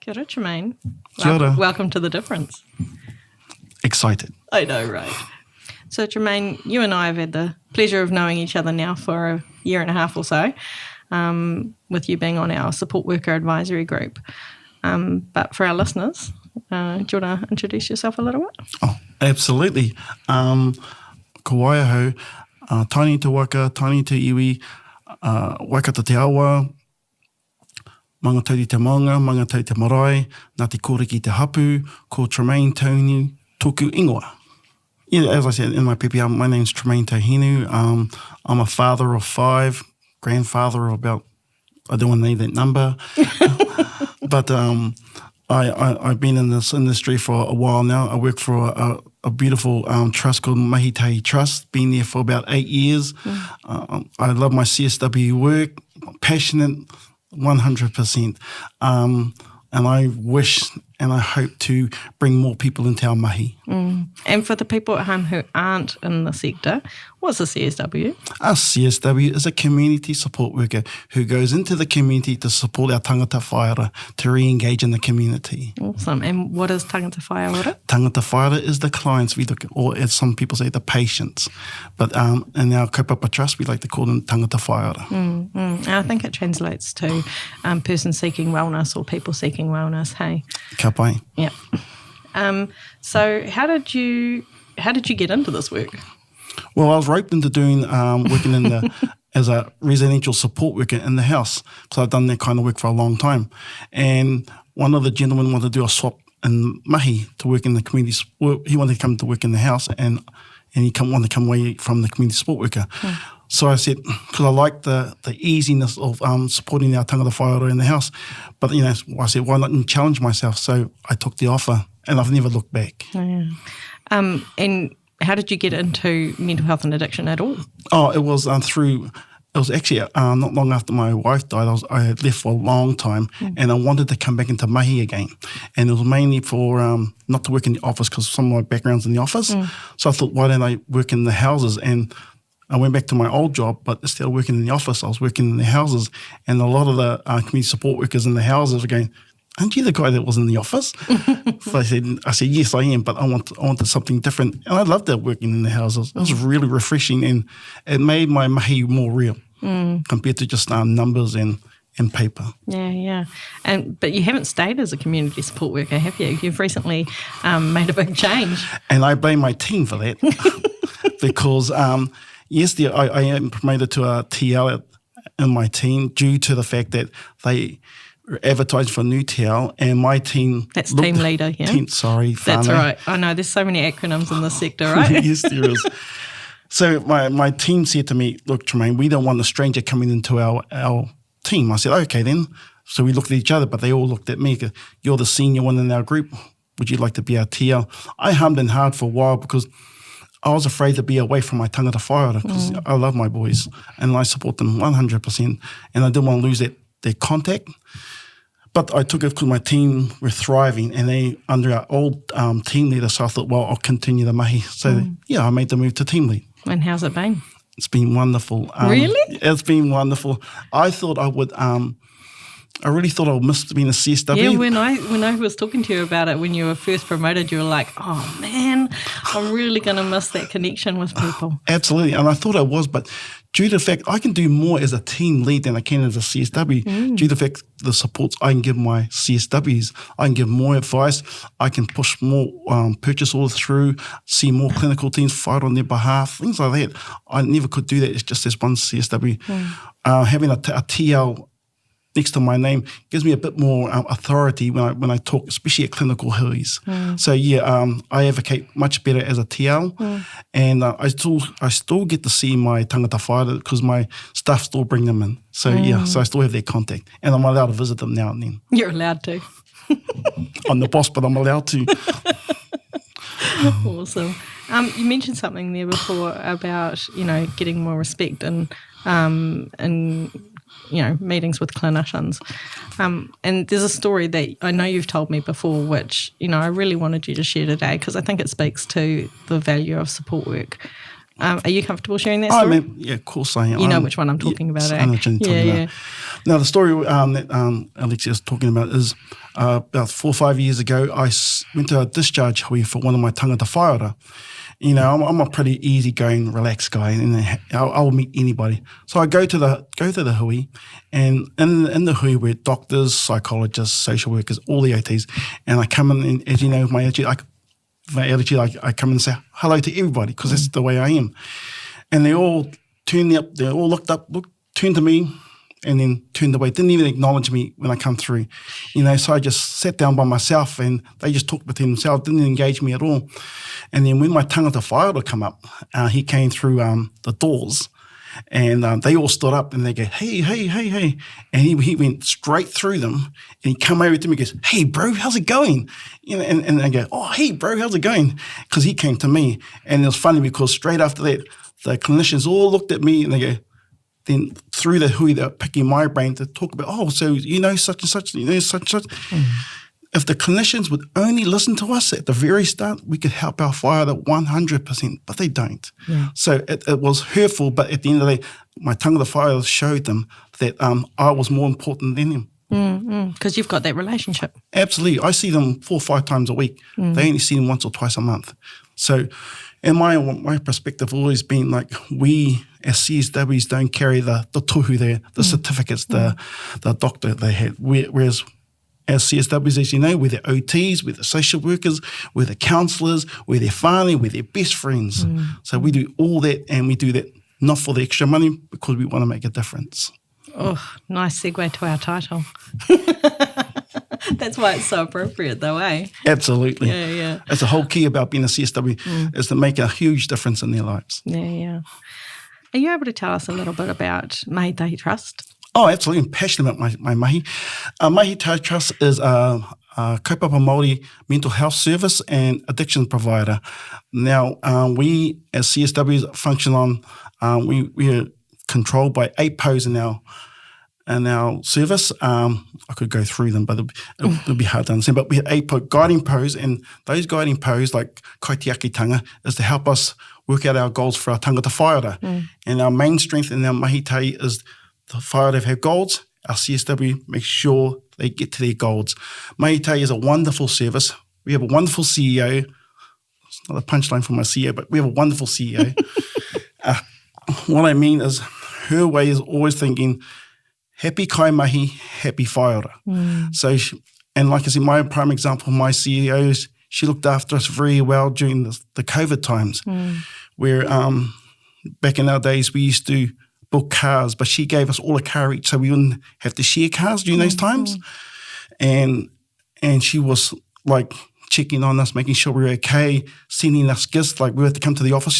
Kia ora, Tremain. Kia ora. Welcome to The Difference. Excited. I know, right? So, Tremain, you and I have had the pleasure of knowing each other now for a year and a half or so, with you being on our support worker advisory group. But for our listeners, do you want to introduce yourself a little bit? Oh, absolutely. Ko waiahau, taini te waka, taini te iwi, waikata te awa, mangatauri te maunga, mangatauri te marae, nā te kōriki te hapu, ko Tremain Tauhinu, tōku ingoa. Yeah, as I said in my PPR, my name's Tremain Tauhinu. I'm a father of 5, grandfather of about, I don't want to name that number, but I've been in this industry for a while now. I work for a beautiful trust called Mahitahi Trust, been there for about 8 years. I love my CSW work, passionate 100%. And I wish and I hope to bring more people into our mahi. And for the people at home who aren't in the sector, what's a CSW? A CSW is a community support worker who goes into the community to support our tāngata whaiara, to re-engage in the community. Awesome. And what is tāngata whaiara? Tāngata whaiara is the clients we look at, or as some people say, the patients. But in our kaupapa trust, we like to call them tāngata whaiara. And I think it translates to person seeking wellness or people seeking wellness, hey? Ka pai. Yeah. So how did you get into this work? Well, I was roped into doing working in as a residential support worker in the house, because I've done that kind of work for a long time. And one of the gentlemen wanted to do a swap in mahi to work in the community. He wanted to come to work in the house, and he wanted to come away from the community support worker. So I said, because I like the easiness of supporting our tāngata whaiora in the house, but I said, why not challenge myself? So I took the offer, and I've never looked back. Yeah. And how did you get into mental health and addiction at all? Oh, it was it was actually not long after my wife died. I had left for a long time, and I wanted to come back into mahi again. And it was mainly for not to work in the office, because some of my background's in the office. So I thought, why don't I work in the houses? And I went back to my old job, but instead of working in the office, I was working in the houses. And a lot of the community support workers in the houses were going, aren't you the guy that was in the office? So I said, yes, I am, but I wanted something different. And I loved that working in the houses. It was really refreshing, and it made my mahi more real compared to just numbers and paper. Yeah. But you haven't stayed as a community support worker, have you? You've recently made a big change. And I blame my team for that because, yes, I am promoted to a TL in my team due to the fact that they advertised for a new TL, and my team... That's team leader, yeah? Sorry, That's right. I know, there's so many acronyms in the sector, right? Yes, there is. So my team said to me, look, Tremain, we don't want a stranger coming into our team. I said, okay then. So we looked at each other, but they all looked at me. You're the senior one in our group. Would you like to be our TL? I hummed and hard for a while because I was afraid to be away from my tāngata whaiora, because I love my boys and I support them 100%, and I didn't want to lose their contact. But I took it because my team were thriving, and they under our old team leader, so I thought, well, I'll continue the mahi. So I made the move to team lead. And how's it been? It's been wonderful. Really? It's been wonderful. I thought I would... I really thought I would miss being a CSW. Yeah, when I was talking to you about it when you were first promoted, you were like, oh man, I'm really going to miss that connection with people. Absolutely, and I thought I was, but due to the fact I can do more as a team lead than I can as a CSW, due to the fact the supports I can give my CSWs, I can give more advice, I can push more purchase orders through, see more clinical teams fight on their behalf, things like that. I never could do that. It's just as one CSW. Having a TL next to my name gives me a bit more authority when I talk, especially at clinical hearings. So I advocate much better as a TL, and I still get to see my tāngata whaiara because my staff still bring them in. So so I still have their contact, and I'm allowed to visit them now and then. You're allowed to. I'm the boss, but I'm allowed to. Awesome. You mentioned something there before about getting more respect and meetings with clinicians. And there's a story that I know you've told me before, which, I really wanted you to share today because I think it speaks to the value of support work. Are you comfortable sharing that story? Yeah, of course I am. You know which one I'm talking about, I know what you're talking about. Now, the story that Alexia was talking about is about 4 or 5 years ago, I went to a discharge hui for one of my tāngata whaiora. You know, I'm a pretty easygoing, relaxed guy, and I'll meet anybody. So I go to the hui, and in the hui we're doctors, psychologists, social workers, all the OTs, and I come in, and as you know, with my attitude, I come in and say hello to everybody because that's the way I am. And they all looked up, turned to me, and then turned away. Didn't even acknowledge me when I come through. You know, so I just sat down by myself and they just talked between themselves, didn't engage me at all. And then when my tāngata whaiora come up, he came through the doors and they all stood up and they go, hey. And he went straight through them and he come over to me and goes, hey, bro, how's it going? You know, and I go, oh, hey, bro, how's it going? Because he came to me. And it was funny because straight after that, the clinicians all looked at me and they go, then through the hui, they're picking my brain to talk about, oh, so you know such and such, you know such and such. If the clinicians would only listen to us at the very start, we could help our whaiora 100%, but they don't. Yeah. So it was hurtful, but at the end of the day, my tāngata whaiora showed them that I was more important than them. Because you've got that relationship. Absolutely. I see them 4 or 5 times a week. They only see them once or twice a month. So, and my perspective always been like, we as CSWs don't carry the tohu there, the certificates, the doctor they had. Whereas as CSWs, as you know, we're the OTs, we're the social workers, we're the counsellors, we're their whānau, we're their best friends. So we do all that, and we do that not for the extra money, because we want to make a difference. Oh, nice segue to our title. That's why it's so appropriate though, eh? Absolutely. Yeah. That's the whole key about being a CSW, is to make a huge difference in their lives. Yeah. Are you able to tell us a little bit about Mahitahi Trust? Oh, absolutely. I'm passionate about my mahi. Mahitahi Trust is a kaupapa Māori mental health service and addiction provider. Now, we as CSWs function on, we are controlled by 8 POs in our service. I could go through them, but it'll be hard to understand. But we have 8 guiding POs, and those guiding POs, like kaitiakitanga, is to help us work out our goals for our tāngata whaiora. And our main strength in our mahitahi is the whaiora have goals. Our CSW makes sure they get to their goals. Mahitahi is a wonderful service. We have a wonderful CEO. It's not a punchline from my CEO, but we have a wonderful CEO. What I mean is her way is always thinking, happy kaimahi, happy whaiora. So, and like I said, my prime example, my CEO, is she looked after us very well during the COVID times, where back in our days we used to book cars, but she gave us all a car each, so we wouldn't have to share cars during those times. And she was like checking on us, making sure we were okay, sending us gifts. Like we had to come to the office.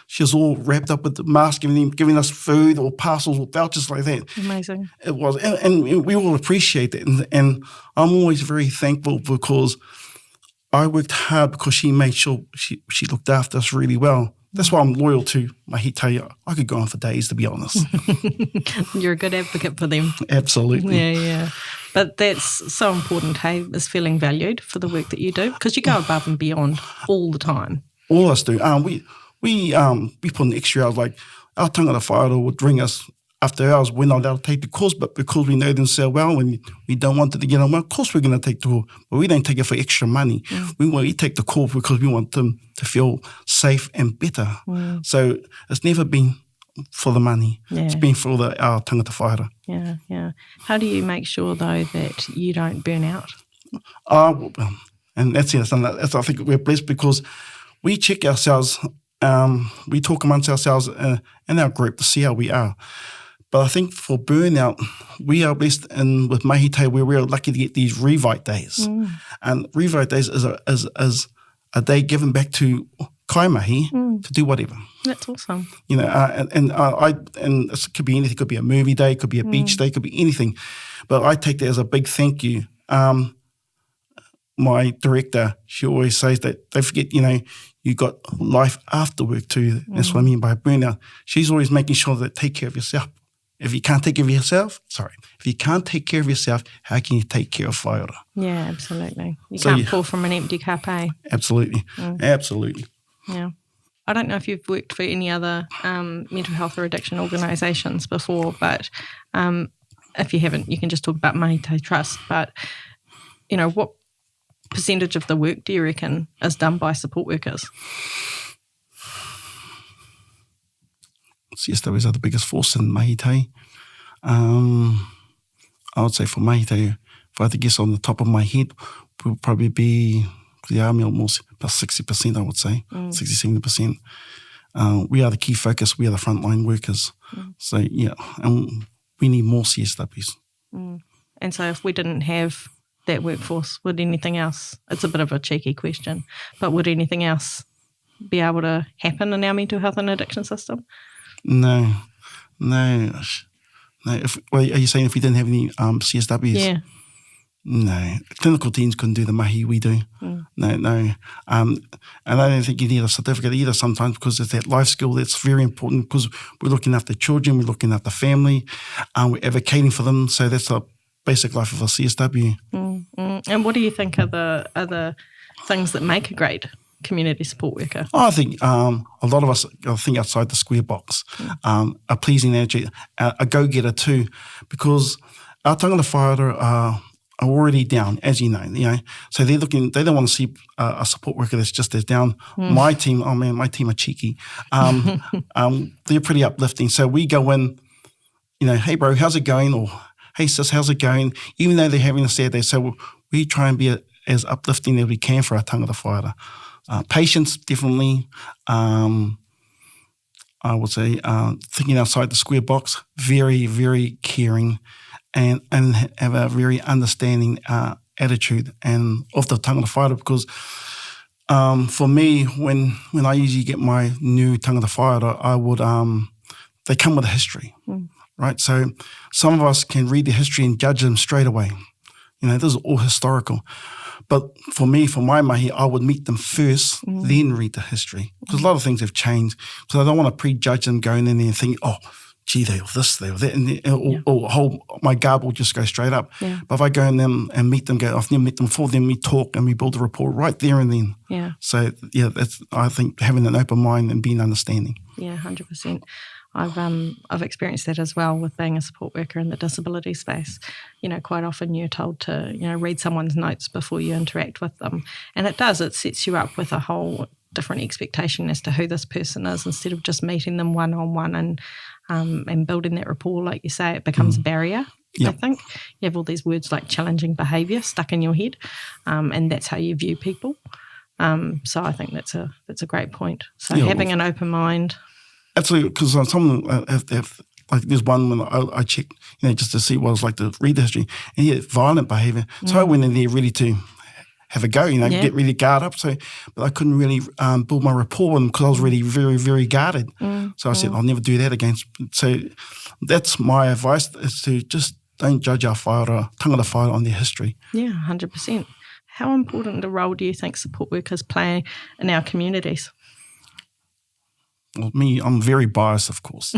She was all wrapped up with the mask, giving us food or parcels or vouchers like that. Amazing. It was, and we all appreciate that. And I'm always very thankful because I worked hard because she made sure she looked after us really well. That's why I'm loyal to Mahitahi. I could go on for days, to be honest. You're a good advocate for them. Absolutely. Yeah. But that's so important, hey, is feeling valued for the work that you do, because you go above and beyond all the time. All of us do. We put in extra hours. Like our tāngata whaiora would ring us after hours. We're not allowed to take the course, but because we know them so well, when we don't want it to get on, well, of course we're going to take the call, but we don't take it for extra money. We take the call because we want them to feel safe and better. So it's never been for the money. It's been for our tāngata whaiora. Yeah. How do you make sure, though, that you don't burn out? And that's it. I think we're blessed because we check ourselves. We talk amongst ourselves in our group to see how we are. But I think for burnout, we are blessed with Mahitahi where we're lucky to get these revite days. And revite days is a day given back to kaimahi to do whatever. That's awesome. You know, and it could be anything. It could be a movie day, it could be a beach day, it could be anything. But I take that as a big thank you. My director, she always says that don't forget, you got life after work too. That's what I mean by burnout. She's always making sure that take care of yourself. If you can't take care of yourself, how can you take care of whaiora? Yeah, absolutely. You can't pour from an empty cup, eh? Absolutely. Absolutely. Yeah. I don't know if you've worked for any other mental health or addiction organisations before, but if you haven't, you can just talk about Mahitahi Trust, but, what percentage of the work do you reckon is done by support workers? CSWs are the biggest force in Mahitahi. I would say for Mahitahi, if I had to guess on the top of my head, we'll probably be the army almost about 60%, I would say, 60-70%. We are the key focus. We are the frontline workers. So, yeah, and we need more CSWs. And so if we didn't have that workforce, would anything else, it's a bit of a cheeky question, but would anything else be able to happen in our mental health and addiction system? No. Are you saying if we didn't have any CSWs? Yeah. No. Clinical teams couldn't do the mahi we do. No. And I don't think you need a certificate either sometimes, because it's that life skill that's very important, because we're looking after children, we're looking after family, we're advocating for them. So that's the basic life of a CSW. And what do you think are the things that make a great community support worker? I think a lot of us think outside the square box, a pleasing attitude, a go-getter too, because our tāngata whaiora are already down, as you know. So they don't want to see a support worker that's just as down. My team are cheeky. They're pretty uplifting. So we go in, hey bro, how's it going? Or hey sis, how's it going? Even though they're having a sad day. So we try and be as uplifting as we can for our tāngata whaiora. Patience, definitely. I would say thinking outside the square box, very, very caring, and have a very understanding attitude and of the tāngata whaiora, because for me, when I usually get my new tāngata whaiora, I would they come with a history, right? So some of us can read the history and judge them straight away. This is all historical. But for me, for my mahi, I would meet them first, then read the history. Because a lot of things have changed. So I don't want to prejudge them going in there and thinking, oh, gee, they were this, they were that. Or my garb will just go straight up. Yeah. But if I go in them and meet them, I've never met them before, then we talk and we build a rapport right there and then. Yeah. So, yeah, that's, I think, having an open mind and being understanding. Yeah, 100%. I've experienced that as well with being a support worker in the disability space. Quite often you're told to, read someone's notes before you interact with them. And it sets you up with a whole different expectation as to who this person is, instead of just meeting them one-on-one and building that rapport. Like you say, it becomes a barrier. Yep. I think you have all these words like challenging behaviour stuck in your head, and that's how you view people. So I think that's a great point. So having an open mind. Absolutely, because some have like there's one when I checked, just to see what it was like to read the history, and he had violent behaviour. So I went in there ready to have a go, get really guard up. So, but I couldn't really build my rapport with him because I was really very, very guarded. So I said, I'll never do that again. So that's my advice, is to just don't judge our tāngata whaiora on their history. Yeah, 100%. How important a role do you think support workers play in our communities? Well, I'm very biased, of course.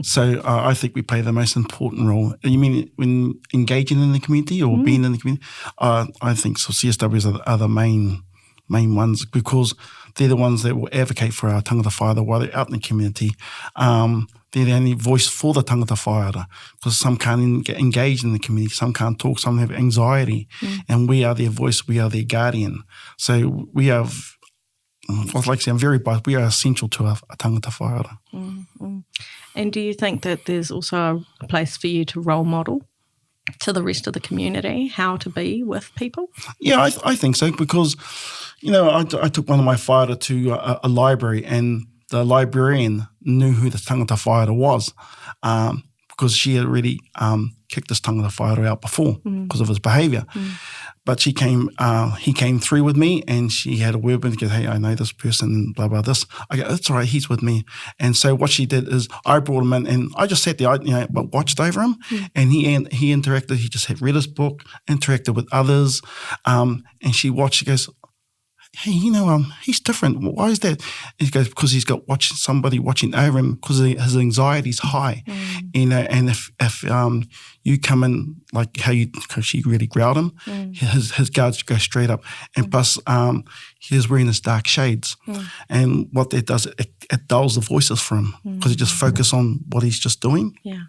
So I think we play the most important role. You mean when engaging in the community or being in the community? I think so. CSWs are the main ones, because they're the ones that will advocate for our tāngata whaiora while they're out in the community. They're the only voice for the tāngata whaiora, because some can't get engaged in the community, some can't talk, some have anxiety, and we are their voice, we are their guardian. So we have... Like I say, I'm very biased. We are essential to our tāngata whaiora. And do you think that there's also a place for you to role model to the rest of the community how to be with people? Yeah, I think so, because, I took one of my whaiora to a library, and the librarian knew who the tāngata whaiora was, because she had already kicked this tāngata whaiora out before because of his behaviour. But he came through with me, and she had a word with me, goes, hey, I know this person, blah, blah, this. I go, that's all right, he's with me. And so what she did is I brought him in, and I just sat there, but watched over him, and he interacted. He just had read his book, interacted with others, and she watched, she goes, hey, he's different. Why is that? He goes, because he's got somebody watching over him, because his anxiety's high. And if you come in like because she really growled him, his guards go straight up. And plus, he was wearing his dark shades. And what that does, it dulls the voices for him, because he just focus on what he's just doing. Yeah.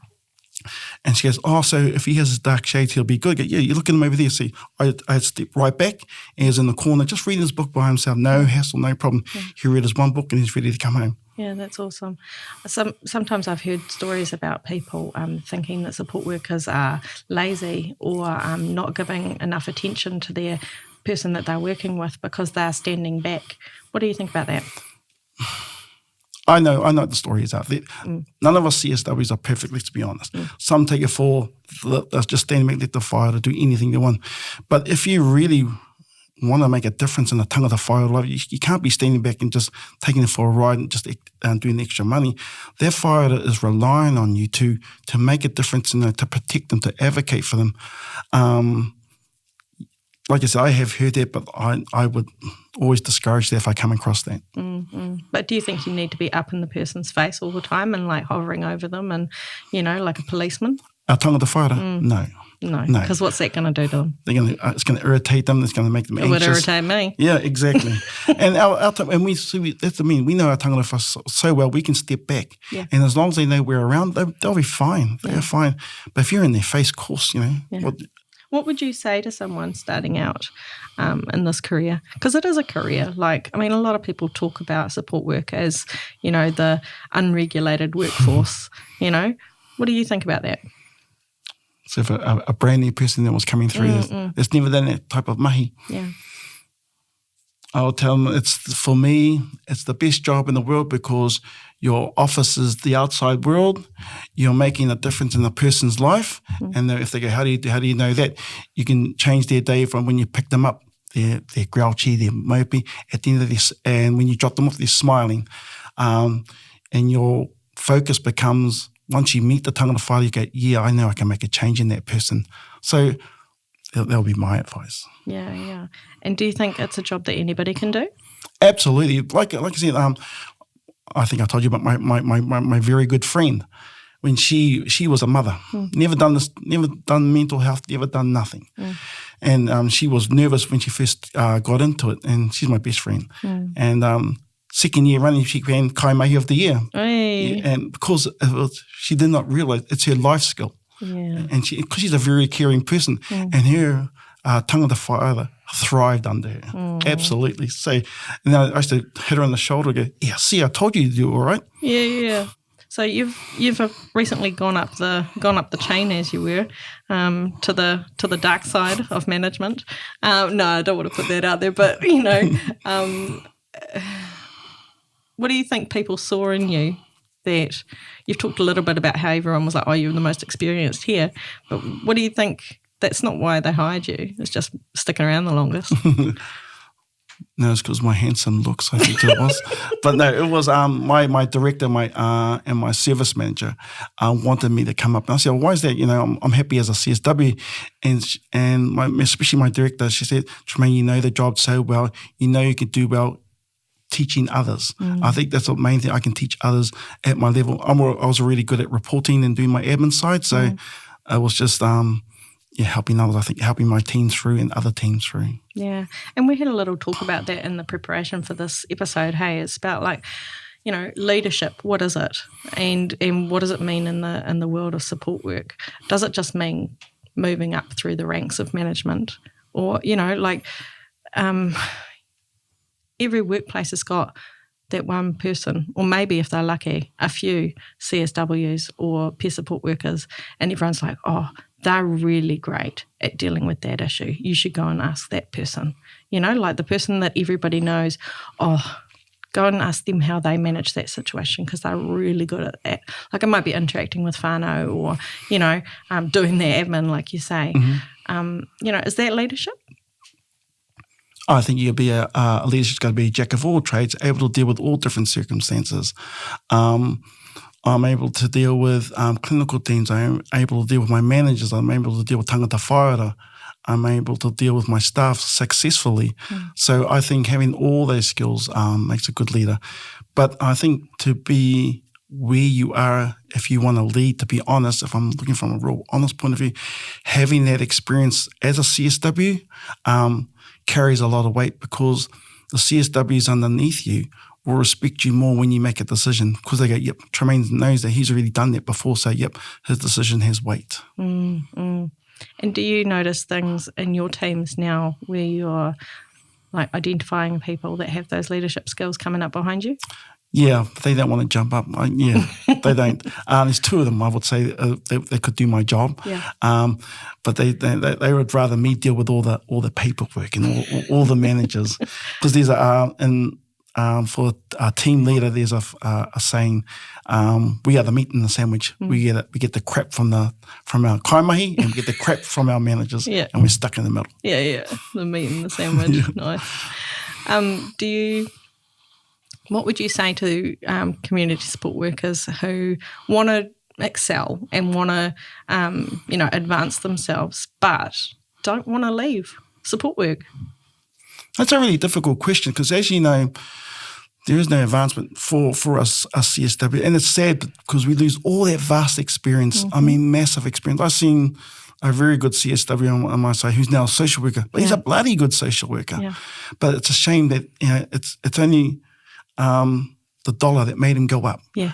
And she goes, oh, so if he has his dark shades, he'll be good. I go, yeah, you look at him over there. See, I stepped right back, and he's in the corner just reading his book by himself. No hassle, no problem. He read his one book and he's ready to come home. Yeah, that's awesome. Sometimes I've heard stories about people thinking that support workers are lazy or not giving enough attention to their person that they're working with because they're standing back. What do you think about that? I know the story is out there. None of us CSWs are perfect, let's be honest. Some take it for they're just standing back, let the fire to do anything they want. But if you really want to make a difference in the tāngata whai, you can't be standing back and just taking it for a ride and just doing extra money. That whai is relying on you to make a difference, to protect them, to advocate for them. Like I said, I have heard that, but I would always discourage that if I come across that. But do you think you need to be up in the person's face all the time and like hovering over them and, like a policeman? Our tāngata whai? No. No, because what's that going to do to them? It's going to irritate them. It's going to make them anxious. It would irritate me. Yeah, exactly. And that's the mean. We know our tāngata whai so well. We can step back, and as long as they know we're around, they'll be fine. They're fine. But if you're in their face, of course, What would you say to someone starting out in this career? Because it is a career. A lot of people talk about support work as, the unregulated workforce. What do you think about that? So if a brand new person that was coming through, it's never done that type of mahi. Yeah. I'll tell them for me, it's the best job in the world because your office is the outside world. You're making a difference in a person's life. And if they go, how do you know that? You can change their day from when you pick them up. They're grouchy, they're mopey. At the end of this, and when you drop them off, they're smiling. And your focus becomes, once you meet the tāngata whai, you go, yeah, I know I can make a change in that person. So that'll be my advice. Yeah. And do you think it's a job that anybody can do? Absolutely. Like I said, I think I told you about my very good friend. When she was a mother, never done mental health, never done nothing. And she was nervous when she first got into it, and she's my best friend. And second year running, she ran Kaimahi of the Year. Hey. And because she did not realise it's her life skill. Yeah. And because she's a very caring person, and her tāngata whai thrived under her. Absolutely. So I used to hit her on the shoulder and go, yeah, see, I told you to do all right. Yeah. So you've recently gone up the chain, as you were, to the dark side of management. No, I don't want to put that out there, but what do you think people saw in you? That you've talked a little bit about how everyone was like, oh, you're the most experienced here, but what do you think? That's not why they hired you. It's just sticking around the longest. No, it's because my handsome looks, I think it was. But no, it was my director, and my service manager wanted me to come up. And I said, well, why is that? I'm happy as a CSW. And especially my director, she said, Tremain, you know the job so well. You know you can do well teaching others. I think that's the main thing. I can teach others at my level. I was really good at reporting and doing my admin side. So I was just helping others. I think helping my team through and other teams through. Yeah, and we had a little talk about that in the preparation for this episode. Hey, it's about leadership. What is it, and what does it mean in the world of support work? Does it just mean moving up through the ranks of management, or every workplace has got that one person, or maybe if they're lucky, a few CSWs or peer support workers, and everyone's like, oh, they're really great at dealing with that issue. You should go and ask that person. The person that everybody knows, go and ask them how they manage that situation because they're really good at that. It might be interacting with whānau or, doing their admin, like you say. Is that leadership? I think you'll be a leadership's got to be a jack of all trades, able to deal with all different circumstances. I'm able to deal with clinical teams. I'm able to deal with my managers. I'm able to deal with tāngata whai. I'm able to deal with my staff successfully. So I think having all those skills makes a good leader. But I think to be where you are, if you want to lead, to be honest, if I'm looking from a real honest point of view, having that experience as a CSW carries a lot of weight because the CSWs underneath you will respect you more when you make a decision because they go, yep, Tremain knows that he's already done that before, so yep, his decision has weight. And do you notice things in your teams now where you're like identifying people that have those leadership skills coming up behind you? Yeah, they don't want to jump up. They don't. There's two of them, I would say, they could do my job. Yeah. But they would rather me deal with all the paperwork and all the managers, because there's for a team leader, there's a saying, we are the meat in the sandwich. We get the crap from our kaimahi and we get the crap from our managers, and we're stuck in the middle. Yeah, the meat in the sandwich. Nice. What would you say to community support workers who want to excel and want to, advance themselves, but don't want to leave support work? That's a really difficult question because, as you know, there is no advancement for us CSW, and it's sad because we lose all that vast experience. I mean, massive experience. I've seen a very good CSW on my side who's now a social worker, but he's a bloody good social worker. Yeah. But it's a shame that it's only the dollar that made him go up. Yeah.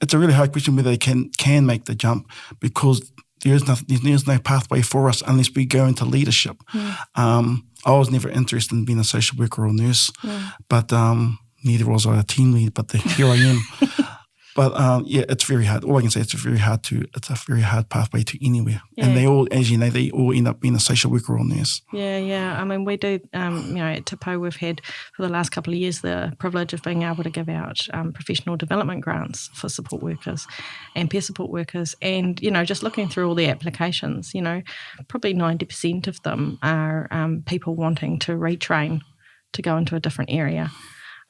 It's a really hard question whether they can make the jump because there's no pathway for us unless we go into leadership. I was never interested in being a social worker or nurse, but neither was I a team lead. But here I am. But it's very hard. All I can say, it's a very hard pathway to anywhere. Yeah. And they all, as you know, they all end up being a social worker or nurse. Yeah. I mean, we do, at Te Pou, we've had for the last couple of years the privilege of being able to give out professional development grants for support workers and peer support workers. And, just looking through all the applications, probably 90% of them are people wanting to retrain to go into a different area.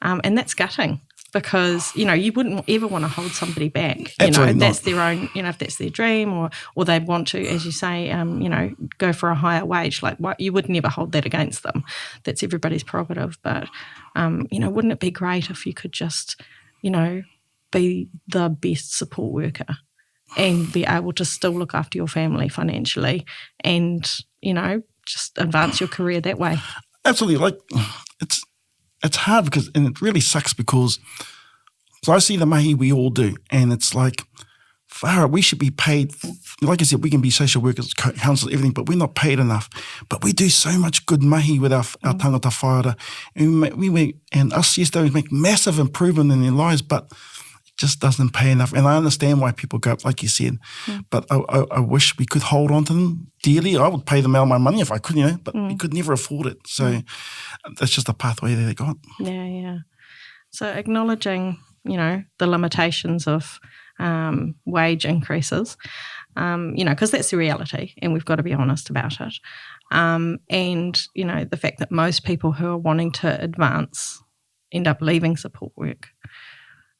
And that's gutting. Because, you wouldn't ever want to hold somebody back. That's their own, if that's their dream or they want to, as you say, go for a higher wage. Like, you would never hold that against them. That's everybody's prerogative. But, wouldn't it be great if you could just, be the best support worker and be able to still look after your family financially and, just advance your career that way? Absolutely. Like, it's hard because, and it really sucks because I see the mahi we all do, and it's like, we should be paid. Like I said, we can be social workers, counsellors, everything, but we're not paid enough. But we do so much good mahi with our tāngata whaiora, and us CSWs make massive improvement in their lives, but it just doesn't pay enough. And I understand why people go up, like you said, but I wish we could hold on to them dearly. I would pay them out of my money if I could, but we could never afford it. So that's just a pathway that they got. Yeah. So acknowledging, the limitations of wage increases, because that's the reality and we've got to be honest about it. And, the fact that most people who are wanting to advance end up leaving support work.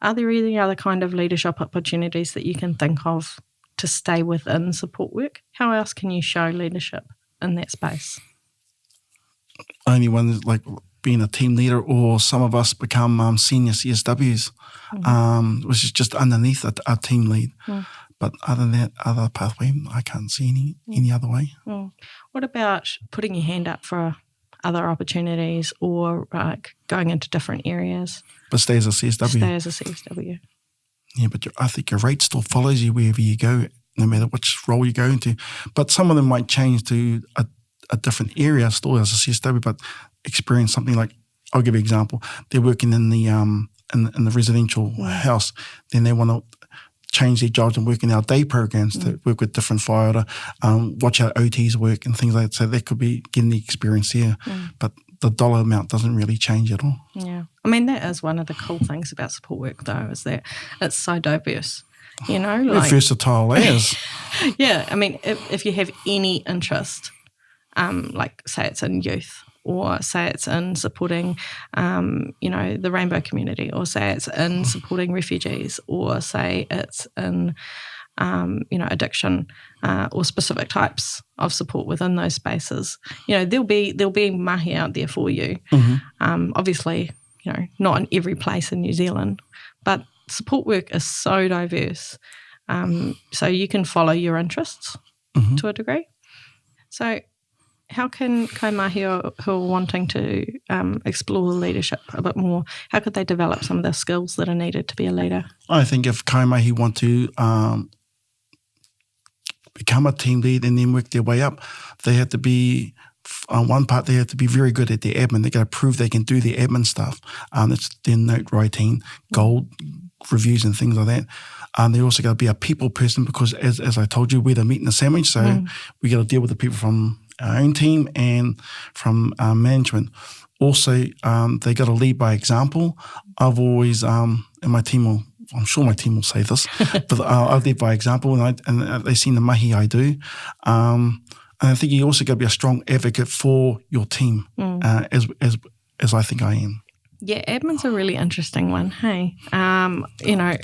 Are there any other kind of leadership opportunities that you can think of to stay within support work? How else can you show leadership in that space? Only one is like being a team leader, or some of us become senior CSWs, which is just underneath our team lead. But other than that, other pathway, I can't see any other way. What about putting your hand up for other opportunities or going into different areas? But stay as a CSW. Yeah, but I think your rate still follows you wherever you go, no matter which role you go into. But some of them might change to a different area still as a CSW, but experience something like, I'll give you an example. They're working in the in the residential house, then they want to change their jobs and work in our day programs to work with different whaiora, watch how OTs work and things like that. So that could be getting the experience here, but the dollar amount doesn't really change at all. Yeah. I mean, that is one of the cool things about support work, though, is that it's so diverse. Like, versatile as. Yeah. I mean, if you have any interest, like say it's in youth, or say it's in supporting, the rainbow community, or say it's in supporting refugees, or say it's in, addiction, or specific types of support within those spaces. There'll be mahi out there for you. Obviously, not in every place in New Zealand, but support work is so diverse. So you can follow your interests to a degree. So how can kaimahi who are wanting to explore leadership a bit more, how could they develop some of the skills that are needed to be a leader? I think if kaimahi want to become a team lead and then work their way up, they have to be, on one part, they have to be very good at their admin. They got to prove they can do their admin stuff. That's their note writing, goal reviews and things like that. They also got to be a people person because, as I told you, we're the meat and the sandwich. So we got to deal with the people from our own team and from management. Also, they got to lead by example. I've always, and my team will, I'm sure my team will say this, but I lead by example, and they've seen the mahi I do. And I think you also got to be a strong advocate for your team, as I think I am. Yeah, admin's a really interesting one, hey? You know,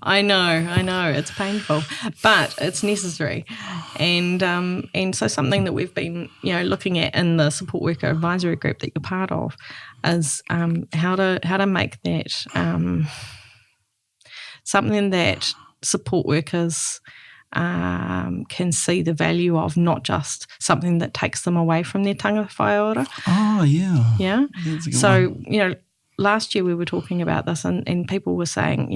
I know, it's painful, but it's necessary. And so something that we've been, looking at in the support worker advisory group that you're part of is how to make that something that support workers can see the value of, not just something that takes them away from their tangata whaiora. Oh, yeah. Yeah. So, last year we were talking about this and people were saying,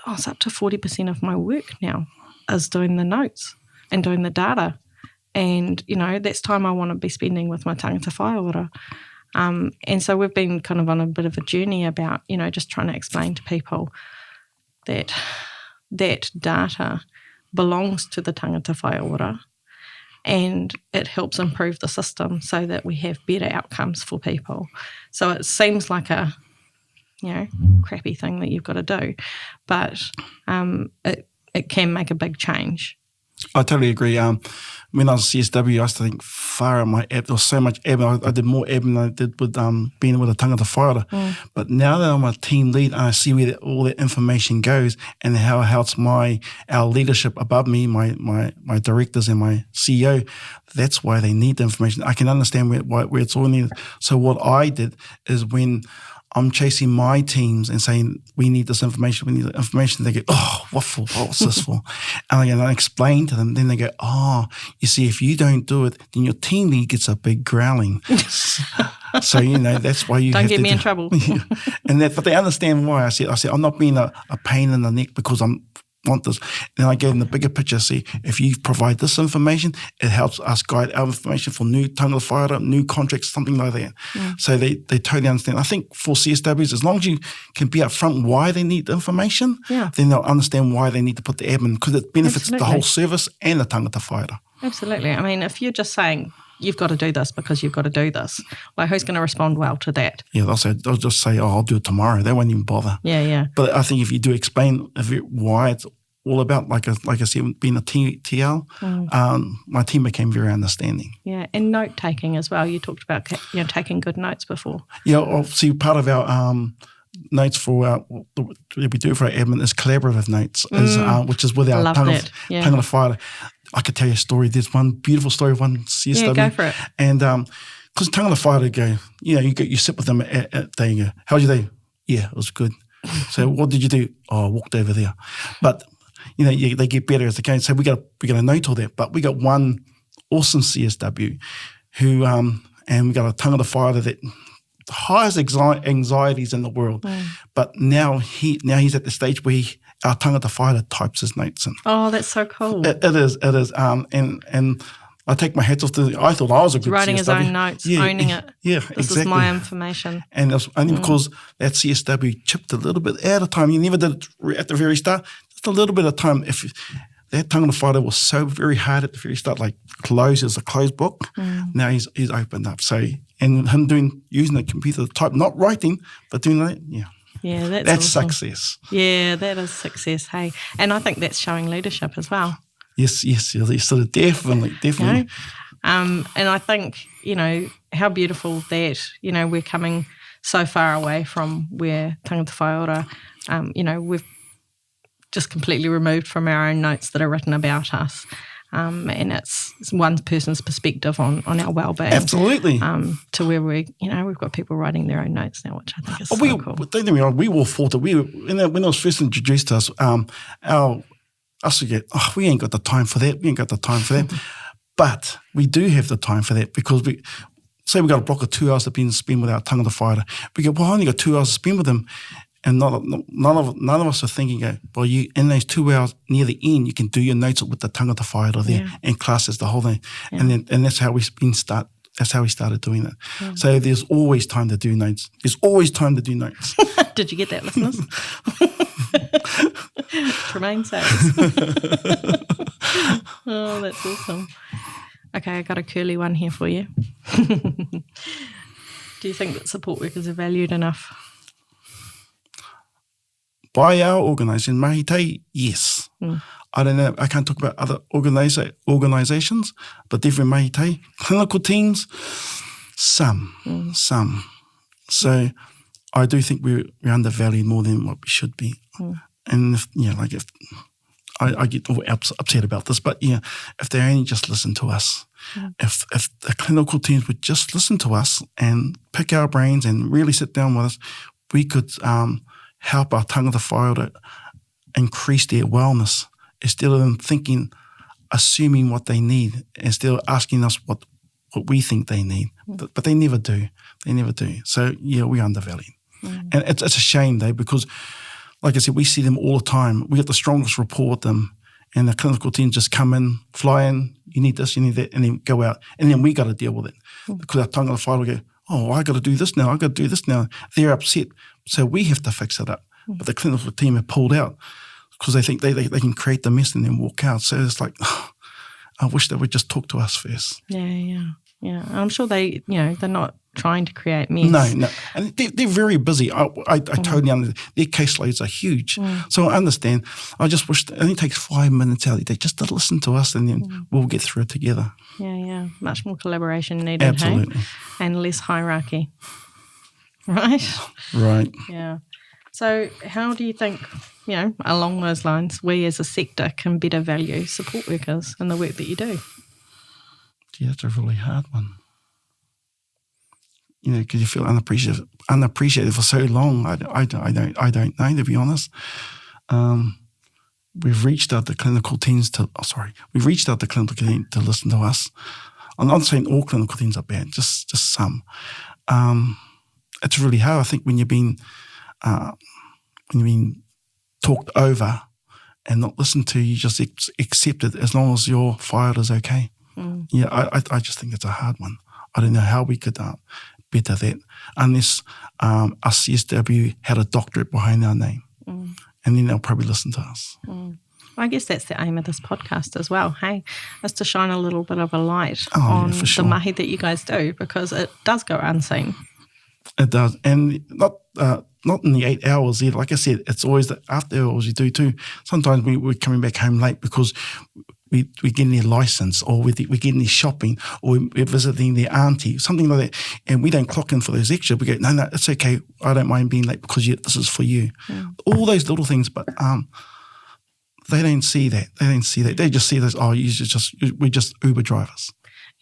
it's up to 40% of my work now is doing the notes and doing the data. And, that's time I want to be spending with my tangata whaiora. And so we've been kind of on a bit of a journey about, just trying to explain to people that data belongs to the tangata whaiora and it helps improve the system so that we have better outcomes for people. So it seems like a, crappy thing that you've got to do, but it can make a big change. I totally agree. When I was CSW, I used to think far out my app. There was so much admin. I did more admin than I did with being with a tangata whaiora. But now that I'm a team lead and I see where all that information goes and how it helps our leadership above me, my directors and my CEO, that's why they need the information. I can understand where it's all needed. So what I did is when I'm chasing my teams and saying, we need this information, they go, oh, what's this for? And I explain to them, then they go, oh, you see, if you don't do it, then your team lead gets a big growling. So, that's why you don't have get to me in trouble. But they understand why. I said, I'm not being a pain in the neck because want this. Then I gave them the bigger picture. See, if you provide this information, it helps us guide our information for new tangata whaiora, new contracts, something like that. So they totally understand. I think for CSWs, as long as you can be upfront why they need the information, then they'll understand why they need to put the admin, because it benefits the whole service and the tangata whaiora. Absolutely. I mean, if you're just saying, you've got to do this because you've got to do this, like who's going to respond well to that? Yeah, they'll just say, oh, I'll do it tomorrow. They won't even bother. Yeah. But I think if you do explain why it's all about, like I said, being a TL, my team became very understanding. Yeah, and note taking as well. You talked about taking good notes before. Yeah, obviously part of our notes for what we do for our admin is collaborative notes, which is with our tangata whaiora. I could tell you a story. There's one beautiful story of one CSW. Yeah, go for it. And because tangata whaiora go, you sit with them at day and go, how's your day? Yeah, it was good. So what did you do? Oh, I walked over there. But they get better as they go. So we got to note all that. But we got one awesome CSW who, and we got a tangata whaiora that the highest anxieties in the world. But now he's at the stage where our tangata whaiora types his notes in. Oh, that's so cool. It is. And I take my hats off to. I thought I was a good writing CSW. His own notes, owning it. Yeah, this exactly. is my information. And it was only because that CSW chipped a little bit at a time. You never did it at the very start. Just a little bit of time. If that tangata whaiora was so very hard at the very start, like closed as a closed book, now he's opened up. So, and him using the computer to type, not writing, but doing that, Yeah, that's awesome. Success. Yeah, that is success, hey. And I think that's showing leadership as well. Yes, sort of definitely. And I think, how beautiful that, we're coming so far away from where tangata whaiora, we've just completely removed from our own notes that are written about us. And it's one person's perspective on our well-being. Absolutely. To where we've got people writing their own notes now, which I think is so cool. Don't get me wrong, we all thought that when it was first introduced to us, us would get, we ain't got the time for that. But we do have the time for that because say we've got a block of 2 hours to spend with our tāngata whaia. We go, well, I only got 2 hours to spend with them. And none of us are thinking, well, you in those 2 hours near the end, you can do your notes with the tāngata whaia there and classes the whole thing. Yeah. And that's how we started doing it. Yeah. So there's always time to do notes. There's always time to do notes. Did you get that, listeners? Tremain says. Oh, that's awesome. Okay, I got a curly one here for you. Do you think that support workers are valued enough? By our organisation, Mahitahi, yes. I don't know, I can't talk about other organisations, but definitely Mahitahi. Clinical teams, some. So I do think we're undervalued more than what we should be. And if I get all upset about this, but if they only just listen to us, if the clinical teams would just listen to us and pick our brains and really sit down with us, we could help our tāngata whaia to increase their wellness instead of them assuming what they need, instead of asking us what we think they need. But they never do. So, we're undervalued. And it's a shame, though, because, like I said, we see them all the time. We get the strongest rapport with them, and the clinical team just come in, fly in, you need this, you need that, and then go out. And then we got to deal with it. Because our tāngata whaia will go, oh, I got to do this now, They're upset. So we have to fix it up. But the clinical team have pulled out because they think they can create the mess and then walk out. So it's like, I wish they would just talk to us first. Yeah. I'm sure they're not trying to create mess. No. And they're very busy. I totally understand. Their caseloads are huge. So I understand. I just wish it only takes 5 minutes out of the day just to listen to us and then we'll get through it together. Yeah. Much more collaboration needed. Absolutely. Hey? And less hierarchy. Right? Right. Yeah. So how do you think, along those lines, we as a sector can better value support workers and the work that you do? Gee, that's a really hard one. Because you feel unappreciated for so long. I don't know, to be honest. We've reached out to clinical teams to listen to us. I'm not saying all clinical teams are bad, just some. It's really hard. I think when you've been talked over and not listened to, you just accept it as long as your whaia is okay. I just think it's a hard one. I don't know how we could better that unless us CSW had a doctorate behind our name, and then they'll probably listen to us. I guess that's the aim of this podcast as well, hey, is to shine a little bit of a light on sure. the mahi that you guys do, because it does go unseen. It does, and not in the 8 hours either. Like I said, it's always the after hours you do too. Sometimes we're coming back home late because we're getting their license, or we're getting their shopping, or we're visiting their auntie, something like that, and we don't clock in for those extra. We go, no, it's okay. I don't mind being late because this is for you. All those little things, but they don't see that. They just see this. Oh, we're just Uber drivers.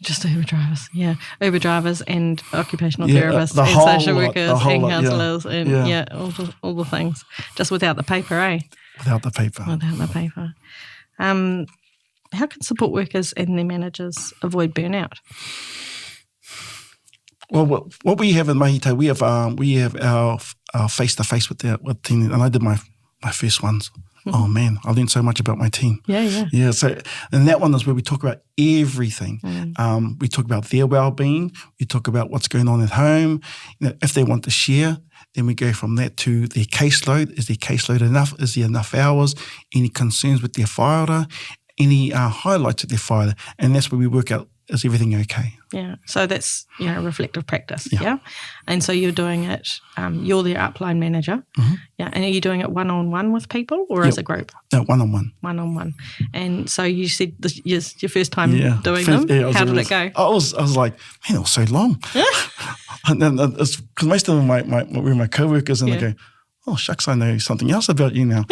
Just Uber drivers, yeah. Uber drivers and occupational therapists and social workers and counsellors and all the things. Just without the paper, eh? Without the paper. How can support workers and their managers avoid burnout? Well, what we have in Mahitahi, we have our face-to-face with the team, and I did my first ones. Oh man, I learned so much about my team. Yeah. So, and that one is where we talk about everything. We talk about their well-being. We talk about what's going on at home. If they want to share, then we go from that to their caseload. Is their caseload enough? Is there enough hours? Any concerns with their whaia? Any highlights of their whaia? And that's where we work out, is everything okay? Yeah. So that's, reflective practice. Yeah. And so you're doing it, you're their upline manager. Yeah. And are you doing it one-on-one with people or as a group? No, one-on-one. One-on-one. And so you said this is your first time doing them. How did it go? I was like, man, it was so long. And then because most of them were my co-workers, and they go, oh, shucks, I know something else about you now,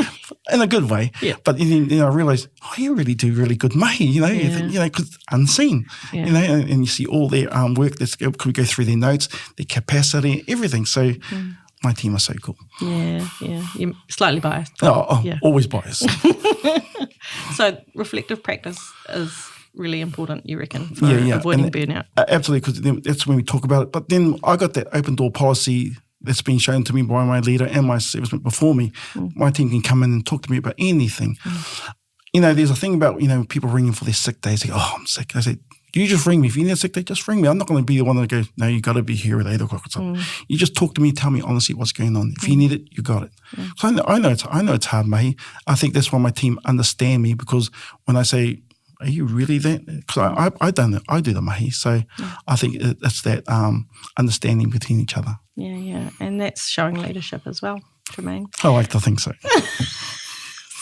in a good way. Yeah. But then I realised, you really do really good mahi, because unseen, and you see all their work could go through their notes, their capacity, everything. So my team are so cool. Yeah. You're slightly biased. Always biased. So reflective practice is really important, you reckon, for Yeah. avoiding And burnout. Absolutely, because that's when we talk about it. But then I got that open door policy that's been shown to me by my leader and my servicemen before me. My team can come in and talk to me about anything. There's a thing about, people ringing for their sick days. They go, I'm sick. I say, you just ring me. If you need a sick day, just ring me. I'm not going to be the one that goes, no, you got to be here at 8 o'clock or something. You just talk to me, tell me honestly what's going on. If you need it, you got it. So I know it's hard, Mahi. I think that's why my team understand me, because when I say, are you really that? Because I don't know. I do the Mahi. So I think it's that understanding between each other. Yeah. And that's showing leadership as well, Tremain. I like to think so.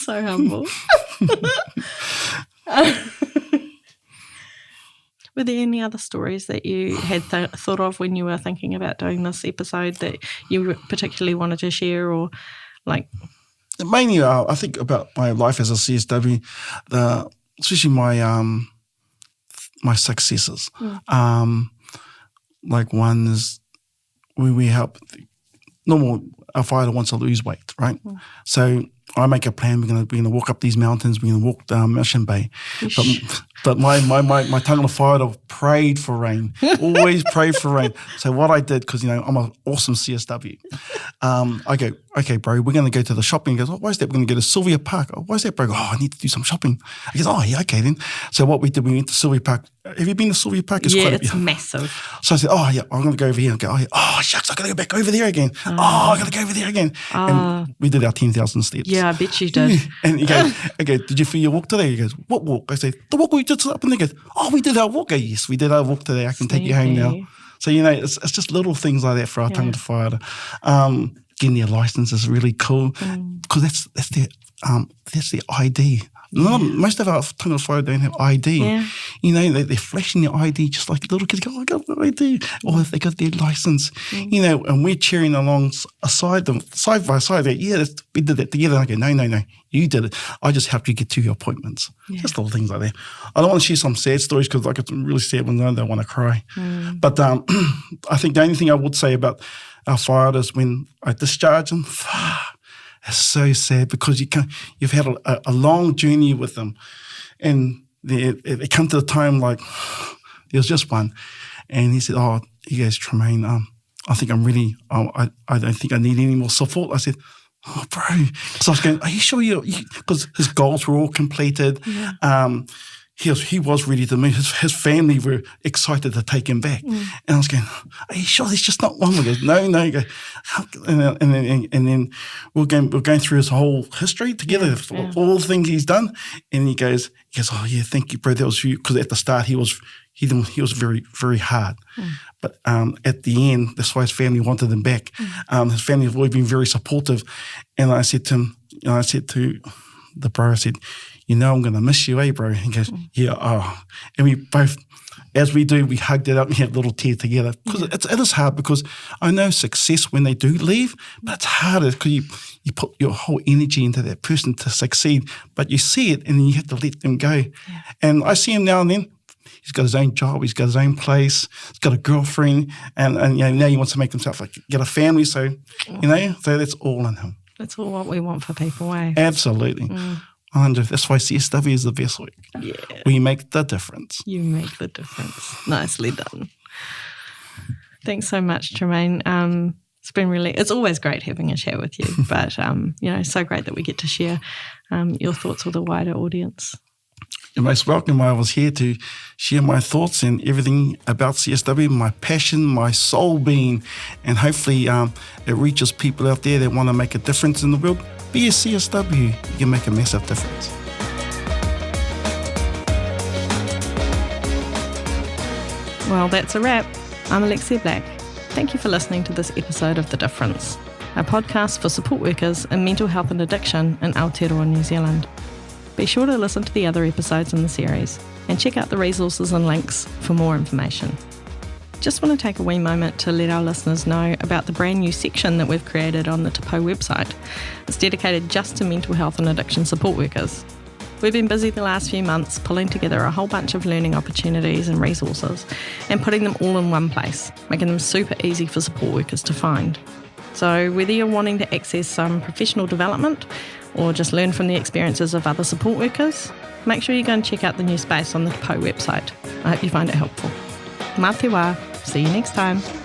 So humble. Were there any other stories that you had thought of when you were thinking about doing this episode that you particularly wanted to share, or like? Mainly, I think about my life as a CSW, especially my successes. Like one is when we help. Normal, a fighter wants to lose weight, right? So I make a plan. We're gonna walk up these mountains. We're gonna walk down Mission Bay. But my tāngata fighter prayed for rain. Always prayed for rain. So what I did, because I'm an awesome CSW, I go, okay, bro, we're gonna go to the shopping. He goes, oh, why is that? We're gonna go to Sylvia Park. Oh, why is that, bro? Oh, I need to do some shopping. He goes, oh yeah, okay then. So what we did, we went to Sylvia Park. Have you been to Sylvia Park? It's massive. So I said, oh yeah, I'm gonna go over here and go, oh shucks, I gotta go back over there again. I gotta go over there again. And we did our 10,000 steps. Yeah, I bet you did. And he goes, okay, did you feel your walk today? He goes, what walk? I say, the walk we just up, and he goes, oh, we did our walk. I go, yes, we did our walk today. I can take you home now. So, it's just little things like that for our tāngata fighter. Getting their license is really cool, because that's their ID. Most of our tāngata fighter don't have ID. They're flashing their ID just like little kids go, I got my ID. Or if they got their license, and we're cheering along side by side. We did that together. I go, no, you did it. I just helped you get to your appointments. Just little things like that. I don't want to share some sad stories, because I get some really sad ones. I don't want to cry. But I think the only thing I would say about our fighters when I discharge them, it's so sad, because you've had a long journey with them, and they come to the time, like there was just one, and he said, he goes, Tremain, I think I'm ready. I don't think I need any more support. I said, oh, bro. So I was going, are you sure because his goals were all completed. He was ready to move. His family were excited to take him back. And I was going, are you sure there's just not one? He goes, no. He goes, and then we're going through his whole history together, all the things he's done. And he goes, oh yeah, thank you, bro. That was you. Because at the start he was very, very hard. But at the end, that's why his family wanted him back. His family have always been very supportive. And I said to him, I said to the bro, I said, I'm going to miss you, bro? And he goes, yeah, And we both, as we do, we hugged it up and had a little tear together. Because it is hard, because I know success when they do leave, but it's harder because you put your whole energy into that person to succeed, but you see it and then you have to let them go. And I see him now and then. He's got his own job. He's got his own place. He's got a girlfriend. And now he wants to make himself get a family. So, so that's all in him. That's all what we want for people, eh? Absolutely. That's why CSW is the best work. Yeah. We make the difference. You make the difference. Nicely done. Thanks so much, Tremain. It's always great having a chat with you, but, so great that we get to share your thoughts with a wider audience. You're most welcome. I was here to share my thoughts and everything about CSW, my passion, my soul being, and hopefully it reaches people out there that want to make a difference in the world. Be a CSW, you can make a massive difference. Well, that's a wrap. I'm Alexia Black. Thank you for listening to this episode of The Difference, a podcast for support workers in mental health and addiction in Aotearoa, New Zealand. Be sure to listen to the other episodes in the series and check out the resources and links for more information. Just want to take a wee moment to let our listeners know about the brand new section that we've created on the Te Pou website. It's dedicated just to mental health and addiction support workers. We've been busy the last few months pulling together a whole bunch of learning opportunities and resources and putting them all in one place, making them super easy for support workers to find. So whether you're wanting to access some professional development or just learn from the experiences of other support workers, make sure you go and check out the new space on the Te Pou website. I hope you find it helpful. Mā te wā. See you next time.